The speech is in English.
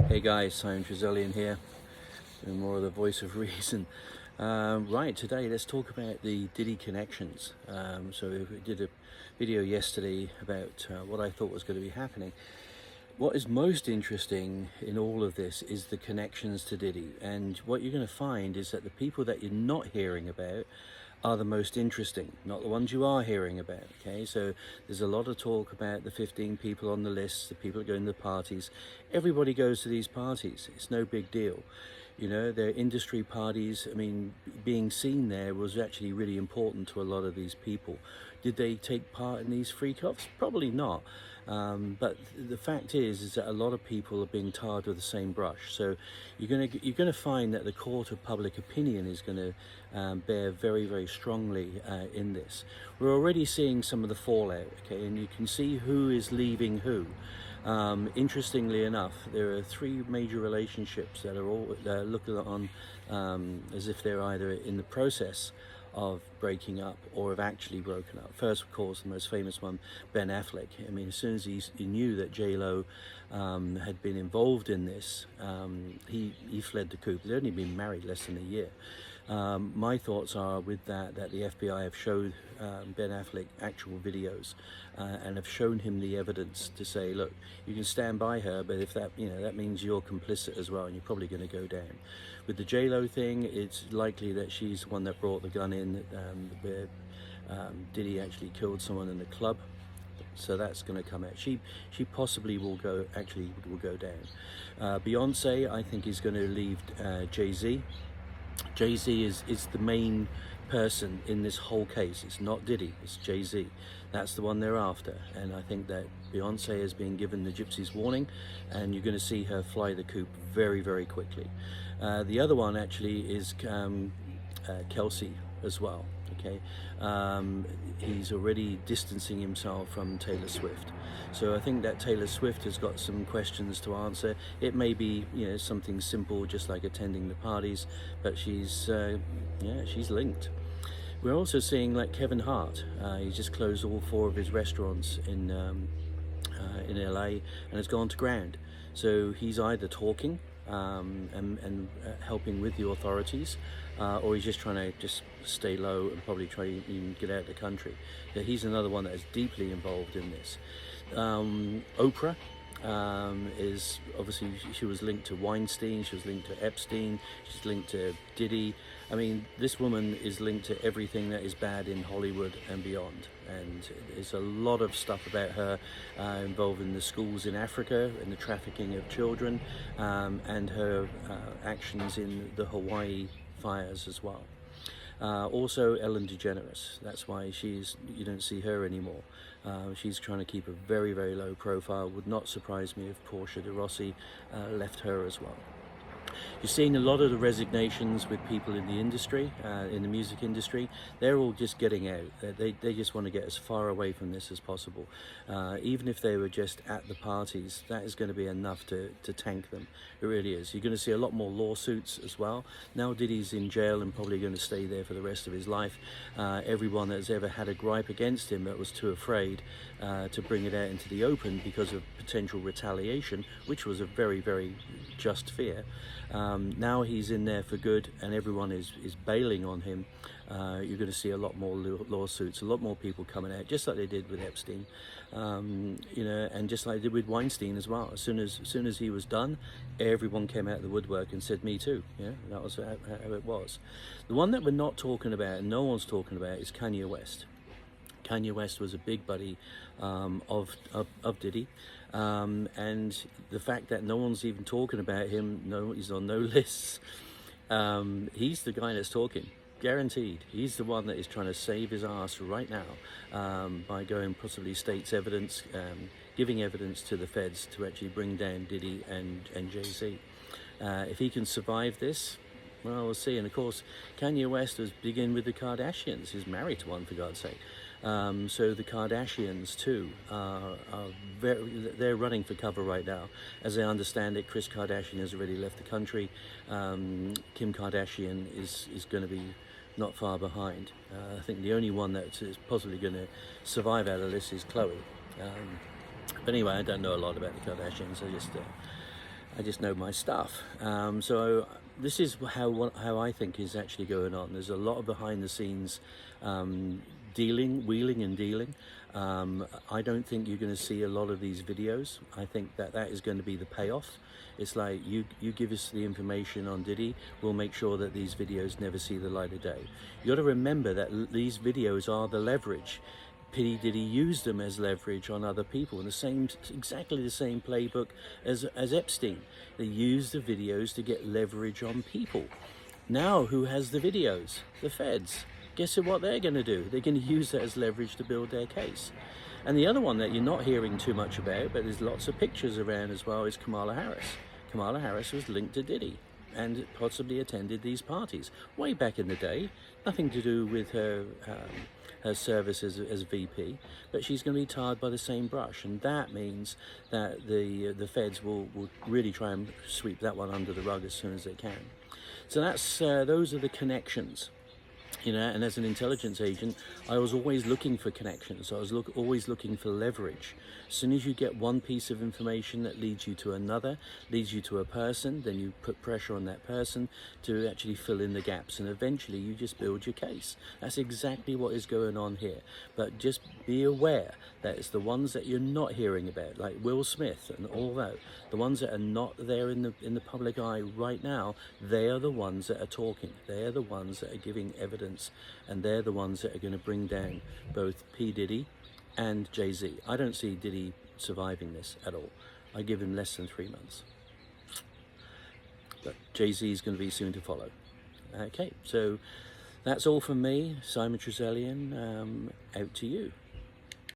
Hey guys, I'm Trizelian here, doing more of the voice of reason. Right, today let's talk about the Diddy Connections. So we did a video yesterday about what I thought was going to be happening. What is most interesting in all of this is the connections to Diddy, and what you're going to find is that the people that you're not hearing about are the most interesting, not the ones you are hearing about. Okay, so there's a lot of talk about the 15 people on the list, the people that go to the parties. Everybody goes to these parties, it's no big deal. You know, they're industry parties. I mean, being seen there was actually really important to a lot of these people. Did they take part in these freak-offs? Probably not. But the fact is that a lot of people are being tarred with the same brush. So you're gonna find that the court of public opinion is going to bear very strongly in this. We're already seeing some of the fallout. Okay, and you can see who is leaving who. Interestingly enough, there are three major relationships that are all looking on as if they're either in the process of breaking up or have actually broken up. First, of course, the most famous one, Ben Affleck. I mean, as soon as he knew that J-Lo had been involved in this, he fled the coop. They'd only been married less than a year. My thoughts are with that the FBI have showed Ben Affleck actual videos and have shown him the evidence to say, look, you can stand by her, but if that, you know, that means you're complicit as well, and you're probably going to go down. With the J-Lo thing, it's likely that she's the one that brought the gun in, where Diddy actually killed someone in the club. So that's going to come out. She possibly will go down. Beyonce, I think, is going to leave Jay-Z. Jay-Z is the main person in this whole case. It's not Diddy, it's Jay-Z. That's the one they're after, and I think that Beyonce has been given the gypsies warning, and you're going to see her fly the coop very quickly. The other one actually is Kelsey as well. Okay, he's already distancing himself from Taylor Swift, so I think that Taylor Swift has got some questions to answer. It may be, you know, something simple, just like attending the parties, but she's linked. We're also seeing like Kevin Hart. He's just closed all 4 of his restaurants in LA and has gone to ground. So he's either talking and helping with the authorities, or he's just trying to just stay low and probably try and get out of the country. Yeah, he's another one that is deeply involved in this. Oprah is obviously, she was linked to Weinstein, she was linked to Epstein, she's linked to Diddy. I mean, this woman is linked to everything that is bad in Hollywood and beyond, and there's a lot of stuff about her involved in the schools in Africa and the trafficking of children, and her actions in the Hawaii fires as well. Also Ellen DeGeneres, that's why you don't see her anymore. She's trying to keep a very low profile. Would not surprise me if Portia de Rossi left her as well. You're seeing a lot of the resignations with people in the industry, in the music industry. They're all just getting out. They just want to get as far away from this as possible. Even if they were just at the parties, that is going to be enough to tank them. It really is. You're going to see a lot more lawsuits as well. Now Diddy's in jail and probably going to stay there for the rest of his life. Everyone that's ever had a gripe against him that was too afraid to bring it out into the open because of potential retaliation, which was a very just fear. Now he's in there for good and everyone is bailing on him. You're going to see a lot more lawsuits, a lot more people coming out, just like they did with Epstein, you know, and just like they did with Weinstein as well. As soon as he was done, everyone came out of the woodwork and said, me too. Yeah, that was how it was. The one that we're not talking about and no one's talking about is Kanye West. Kanye West was a big buddy of Diddy, and the fact that no one's even talking about him, he's on no lists, he's the guy that's talking, guaranteed. He's the one that is trying to save his ass right now by going possibly state's evidence, giving evidence to the feds to actually bring down Diddy and Jay-Z. If he can survive this, well, we'll see. And of course, Kanye West was begin with the Kardashians. He's married to one, for God's sake. So the Kardashians too they're running for cover right now. As I understand it, Kris Kardashian has already left the country. Kim Kardashian is going to be not far behind. I think the only one that is possibly going to survive out of this is Khloe. But anyway, I don't know a lot about the Kardashians. I just know my stuff. So this is how I think is actually going on. There's a lot of behind the scenes wheeling and dealing. I don't think you're going to see a lot of these videos. I think that is going to be the payoff. It's like you give us the information on Diddy, we'll make sure that these videos never see the light of day. You got to remember that these videos are the leverage. P. Diddy used them as leverage on other people, in exactly the same playbook as Epstein. They used the videos to get leverage on people. Now who has the videos? The feds. Guess what they're going to do? They're going to use that as leverage to build their case. And the other one that you're not hearing too much about, but there's lots of pictures around as well, is Kamala Harris. Kamala Harris was linked to Diddy and possibly attended these parties way back in the day. Nothing to do with her service as VP, but she's going to be tarred by the same brush, and that means that the feds will really try and sweep that one under the rug as soon as they can. So that's those are the connections. You know, and as an intelligence agent, I was always looking for connections. I was always looking for leverage. As soon as you get one piece of information that leads you to another, leads you to a person, then you put pressure on that person to actually fill in the gaps, and eventually you just build your case. That's exactly what is going on here. But just be aware that it's the ones that you're not hearing about, like Will Smith and all that, the ones that are not there in the public eye right now, they are the ones that are talking. They are the ones that are giving evidence, and they're the ones that are going to bring down both P. Diddy and Jay-Z. I don't see Diddy surviving this at all. I give him less than 3 months. But Jay-Z is going to be soon to follow. Okay, so that's all from me, Simon Trezellian, out to you.